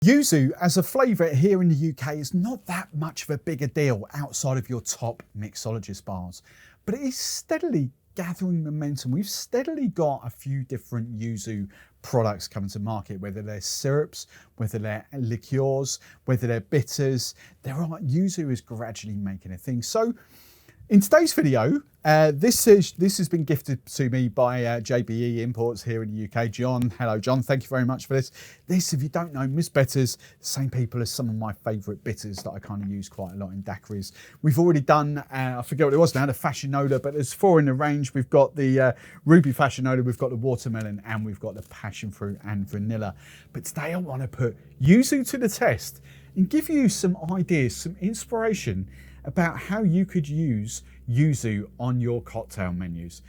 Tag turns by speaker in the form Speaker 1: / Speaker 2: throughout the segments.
Speaker 1: Yuzu as a flavour here in the UK is not that much of a bigger deal outside of your top mixologist bars, but it is steadily gathering momentum. We've steadily got a few different Yuzu products coming to market, whether they're syrups, whether they're liqueurs, whether they're bitters. Yuzu is gradually making a thing. So in today's video, this has been gifted to me by JBE Imports here in the UK. John, hello John, thank you very much for this. This, if you don't know, Ms Betters, same people as some of my favourite bitters that I kind of use quite a lot in daiquiris. We've already done, I forget what it was now, the Fashionola, but there's 4 in the range. We've got the Ruby Fashionola, we've got the watermelon, and we've got the passion fruit and vanilla. But today I want to put Yuzu to the test and give you some ideas, some inspiration about how you could use Yuzu on your cocktail menus.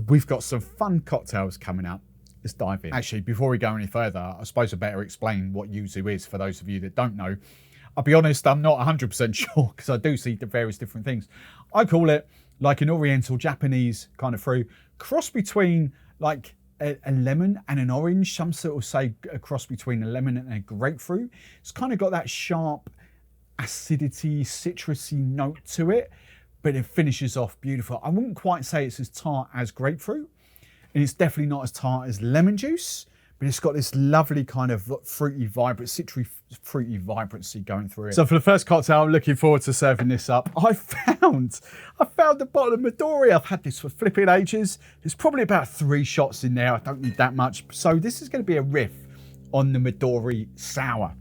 Speaker 1: We've got some fun cocktails coming up. Let's dive in. Actually, before we go any further, I suppose I better explain what Yuzu is for those of you that don't know. I'll be honest, I'm not 100% sure because I do see the various different things. I call it like an Oriental Japanese kind of fruit, cross between like a lemon and an orange. Some sort of say a cross between a lemon and a grapefruit. It's kind of got that sharp acidity, citrusy note to it, but it finishes off beautiful. I wouldn't quite say it's as tart as grapefruit, and it's definitely not as tart as lemon juice, but it's got this lovely kind of fruity, vibrant, citrusy, fruity vibrancy going through it. So for the first cocktail, I'm looking forward to serving this up. I found the bottle of Midori. I've had this for flipping ages. There's probably about 3 shots in there. I don't need that much. So this is going to be a riff on the Midori sour.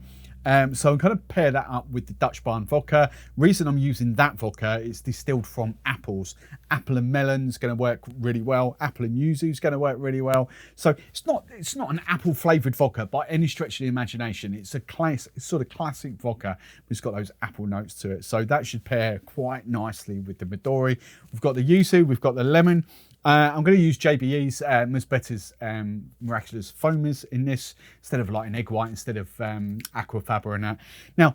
Speaker 1: So I'm going to pair that up with the Dutch Barn vodka. Reason I'm using that vodka is distilled from apples. Apple and melon is going to work really well. Apple and yuzu is going to work really well. So it's not an apple flavoured vodka by any stretch of the imagination. It's sort of classic vodka, but it's got those apple notes to it. So that should pair quite nicely with the Midori. We've got the yuzu, we've got the lemon. I'm going to use JBE's Ms Betters Miraculous Foamers in this, instead of like an egg white, instead of Aquafaba and that. Now,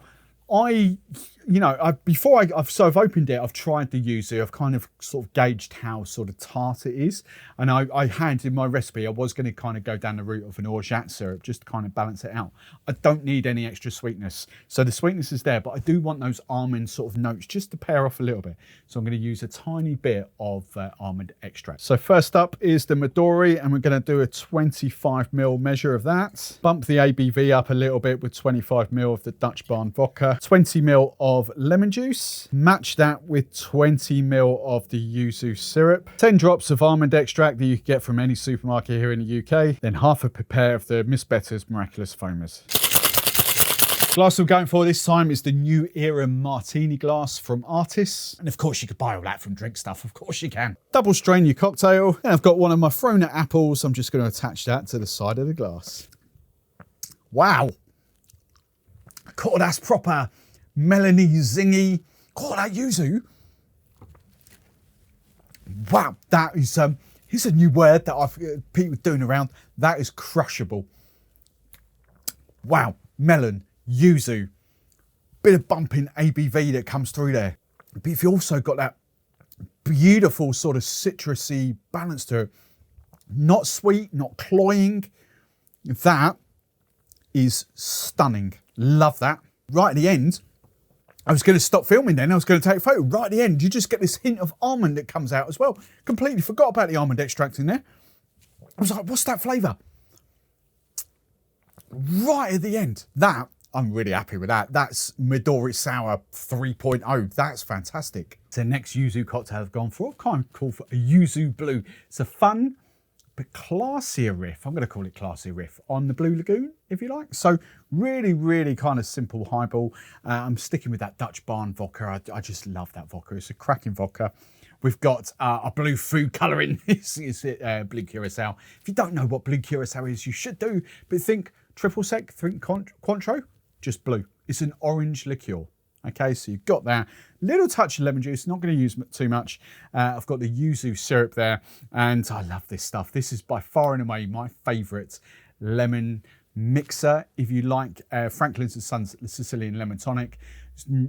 Speaker 1: before I've opened it, I've tried the yuzu. I've kind of sort of gauged how sort of tart it is. And I had in my recipe, I was going to kind of go down the route of an orgeat syrup just to kind of balance it out. I don't need any extra sweetness. So the sweetness is there, but I do want those almond sort of notes just to pair off a little bit. So I'm going to use a tiny bit of almond extract. So first up is the Midori, and we're going to do a 25ml measure of that. Bump the ABV up a little bit with 25ml of the Dutch Barn vodka. 20ml of lemon juice, match that with 20ml of the Yuzu syrup, 10 drops of almond extract that you can get from any supermarket here in the UK, then half a pair of the Ms Betters Miraculous Foamers. Glass I'm going for this time is the New Era Martini glass from Artis. And of course you could buy all that from DRINKSTUFF, of course you can. Double strain your cocktail. And I've got one of my Frona apples. I'm just going to attach that to the side of the glass. Wow. God, that's proper melony, zingy. God, that yuzu. Wow, that is here's a new word that I've people doing around. That is crushable. Wow, melon, yuzu, bit of bumping ABV that comes through there. But you've also got that beautiful sort of citrusy balance to it. Not sweet, not cloying. That is stunning. Love that. Right at the end, I was going to stop filming then. I was going to take a photo. Right at the end, you just get this hint of almond that comes out as well. Completely forgot about the almond extract in there. I was like, what's that flavour? Right at the end. That, I'm really happy with that. That's Midori Sour 3.0. That's fantastic. So next Yuzu cocktail I've gone for, I've kind of called for a Yuzu Blue. It's a fun but classier riff. I'm going to call it classier riff on the Blue Lagoon, if you like. So really, really kind of simple highball. I'm sticking with that Dutch Barn vodka. I just love that vodka. It's a cracking vodka. We've got a blue food colour in this. It's blue curacao. If you don't know what blue curacao is, you should do. But think triple sec, think Cointreau, just blue. It's an orange liqueur. Okay, so you've got that. Little touch of lemon juice, not going to use too much. I've got the Yuzu syrup there, and I love this stuff. This is by far and away my favourite lemon mixer. If you like Franklin's and Sons Sicilian Lemon Tonic,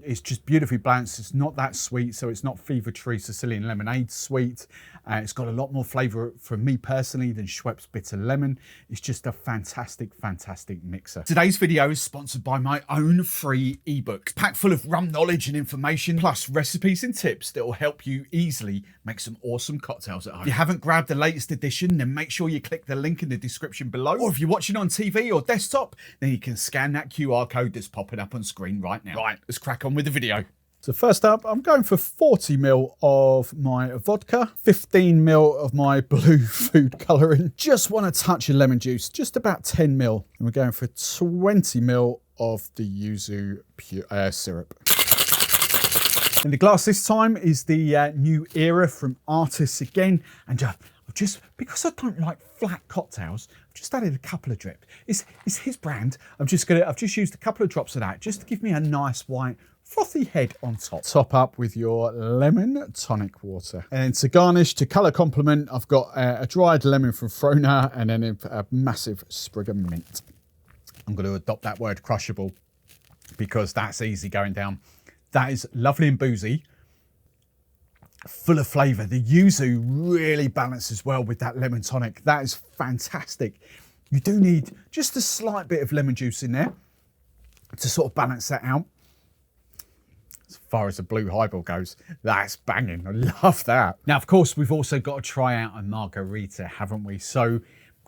Speaker 1: It's just beautifully balanced. It's not that sweet, so it's not Fever Tree Sicilian Lemonade sweet. It's got a lot more flavour for me personally than Schweppes Bitter Lemon. It's just a fantastic, fantastic mixer. Today's video is sponsored by my own free ebook, packed full of rum knowledge and information, plus recipes and tips that will help you easily make some awesome cocktails at home. If you haven't grabbed the latest edition, then make sure you click the link in the description below. Or if you're watching on TV or desktop, then you can scan that QR code that's popping up on screen right now. Right, let's crack on with the video. So first up, I'm going for 40 ml of my vodka, 15 ml of my blue food colouring, just want a touch of lemon juice, just about 10 ml. And we're going for 20 ml of the Yuzu syrup. And the glass this time is the New Era from Artists again. And just because I don't like flat cocktails, I've just added a couple of drips. It's his brand. I've just used a couple of drops of that just to give me a nice white frothy head on top. Top up with your lemon tonic water. And to garnish, to colour complement, I've got a dried lemon from Frona and then a massive sprig of mint. I'm going to adopt that word crushable because that's easy going down. That is lovely and boozy, full of flavour. The yuzu really balances well with that lemon tonic. That is fantastic. You do need just a slight bit of lemon juice in there to sort of balance that out. As far as the blue highball goes, that's banging. I love that. Now, of course, we've also got to try out a margarita, haven't we? So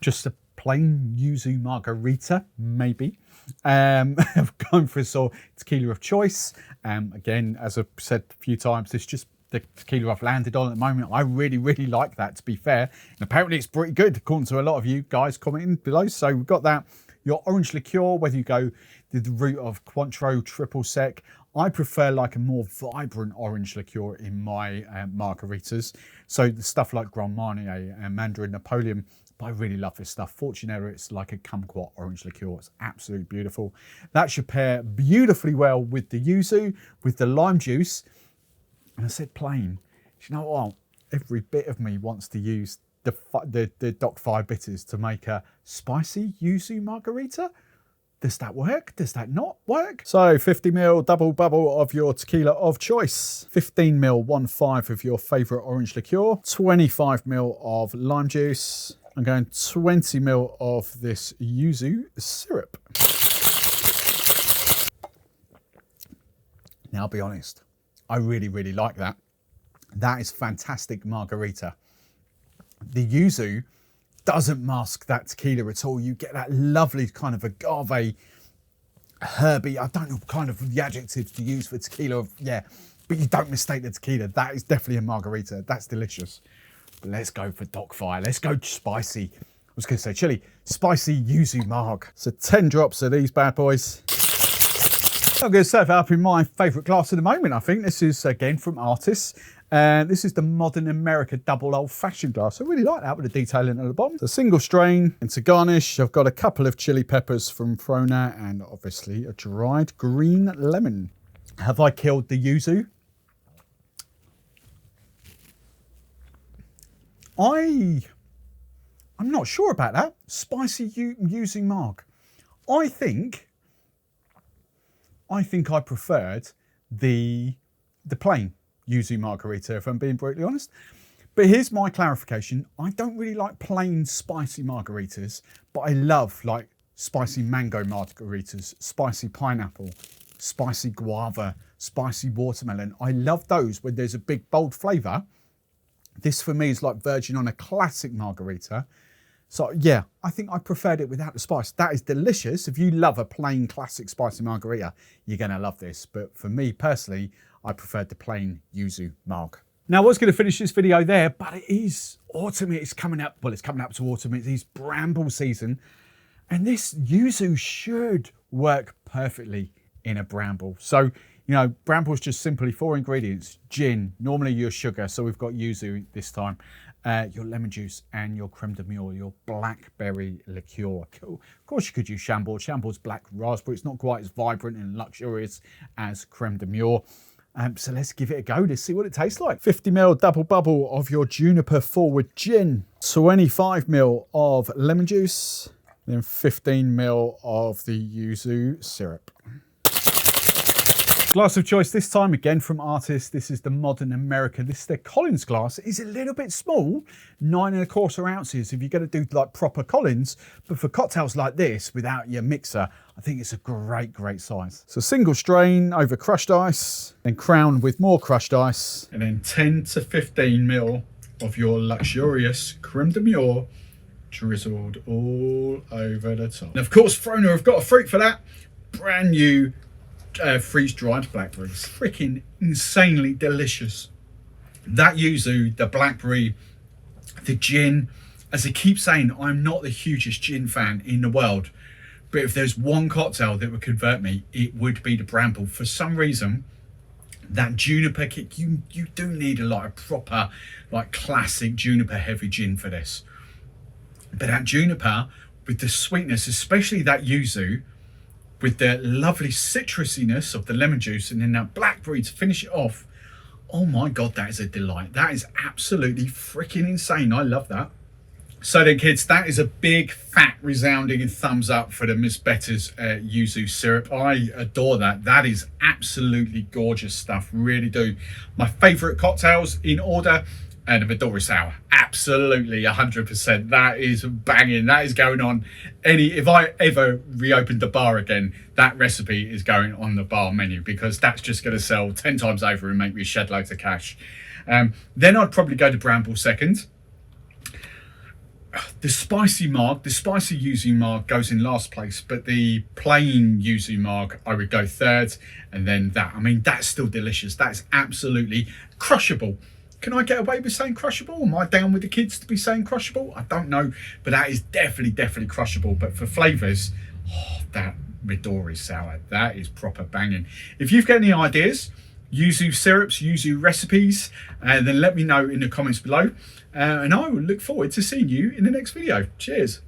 Speaker 1: just a plain yuzu margarita, maybe. I've gone for a sort of tequila of choice. Again, as I've said a few times, it's just the tequila I've landed on at the moment. I really, really like that, to be fair. And apparently it's pretty good, according to a lot of you guys commenting below. So we've got that. Your orange liqueur, whether you go the route of Cointreau triple sec, I prefer like a more vibrant orange liqueur in my margaritas. So the stuff like Grand Marnier and Mandarin Napoleon, but I really love this stuff. Fortunera, it's like a kumquat orange liqueur. It's absolutely beautiful. That should pair beautifully well with the yuzu, with the lime juice. And I said plain. Do you know what? Every bit of me wants to use the Doc 5 bitters to make a spicy yuzu margarita. Does that work? Does that not work? So 50 ml double bubble of your tequila of choice, 15 ml 1.5 of your favourite orange liqueur, 25 ml of lime juice. I'm going 20 ml of this yuzu syrup. Now, I'll be honest, I really, really like that. That is fantastic margarita. The yuzu doesn't mask that tequila at all. You get that lovely kind of agave, herby, I don't know kind of the adjectives to use for tequila, yeah, but you don't mistake the tequila. That is definitely a margarita. That's delicious. But let's go for Doc Fire. Let's go spicy. I was going to say chili. Spicy yuzu marg. So 10 drops of these bad boys. I'm going to serve it up in my favourite glass at the moment, I think. This is, again, from Artists. This is the Modern America double old-fashioned glass. I really like that with the detailing at the bottom. It's a single strain. And to garnish, I've got a couple of chili peppers from Frona and obviously a dried green lemon. Have I killed the yuzu? I'm not sure about that. Spicy yuzu marg. I think I preferred the plain yuzu margarita, if I'm being brutally honest. But here's my clarification. I don't really like plain spicy margaritas, but I love like spicy mango margaritas, spicy pineapple, spicy guava, spicy watermelon. I love those when there's a big bold flavour. This for me is like verging on a classic margarita. So yeah, I think I preferred it without the spice. That is delicious. If you love a plain classic spicy margarita, you're gonna love this. But for me personally, I preferred the plain yuzu marg. Now I was gonna finish this video there, but it is autumn, it's coming up. Well, it's coming up to autumn, it is bramble season. And this yuzu should work perfectly in a bramble. So, you know, bramble's just simply 4 ingredients: gin, normally your sugar, so we've got yuzu this time, your lemon juice and your creme de mule, your blackberry liqueur. Cool. Of course you could use Chambord. Chambord's black raspberry. It's not quite as vibrant and luxurious as creme de mule. So let's give it a go to see what it tastes like. 50 ml double bubble of your juniper forward gin, 25 ml of lemon juice, then 15 ml of the yuzu syrup. Glass of choice this time, again from Artist. This is the Modern America. This is their Collins glass. It is a little bit small, 9¼ ounces if you're going to do like proper Collins, but for cocktails like this without your mixer, I think it's a great, great size. So single strain over crushed ice, then crown with more crushed ice, and then 10 to 15 ml of your luxurious creme de mure drizzled all over the top. And of course, Frona have got a fruit for that. Brand new freeze-dried blackberries. Freaking insanely delicious. That yuzu, the blackberry, the gin. As I keep saying, I'm not the hugest gin fan in the world, but if there's one cocktail that would convert me, it would be the Bramble. For some reason, that juniper kick, you do need a lot of proper, like classic juniper heavy gin for this. But that juniper with the sweetness, especially that yuzu, with the lovely citrusiness of the lemon juice, and then that blackberry to finish it off. Oh my God, that is a delight. That is absolutely freaking insane. I love that. So then kids, that is a big fat resounding thumbs up for the Ms Betters Yuzu Syrup. I adore that. That is absolutely gorgeous stuff, really do. My favourite cocktails in order, and the Midori sour, absolutely 100%. That is banging. That is going on if I ever reopened the bar again, that recipe is going on the bar menu, because that's just going to sell 10 times over and make me shed loads of cash. Then I'd probably go to Bramble second. The spicy yuzu marg goes in last place, but the plain yuzu marg I would go third, and then that. I mean, that's still delicious. That's absolutely crushable. Can I get away with saying crushable? Am I down with the kids to be saying crushable? I don't know, but that is definitely crushable. But for flavours, oh, that Midori sour, that is proper banging. If you've got any ideas, yuzu syrups, yuzu recipes, then let me know in the comments below. And I will look forward to seeing you in the next video. Cheers.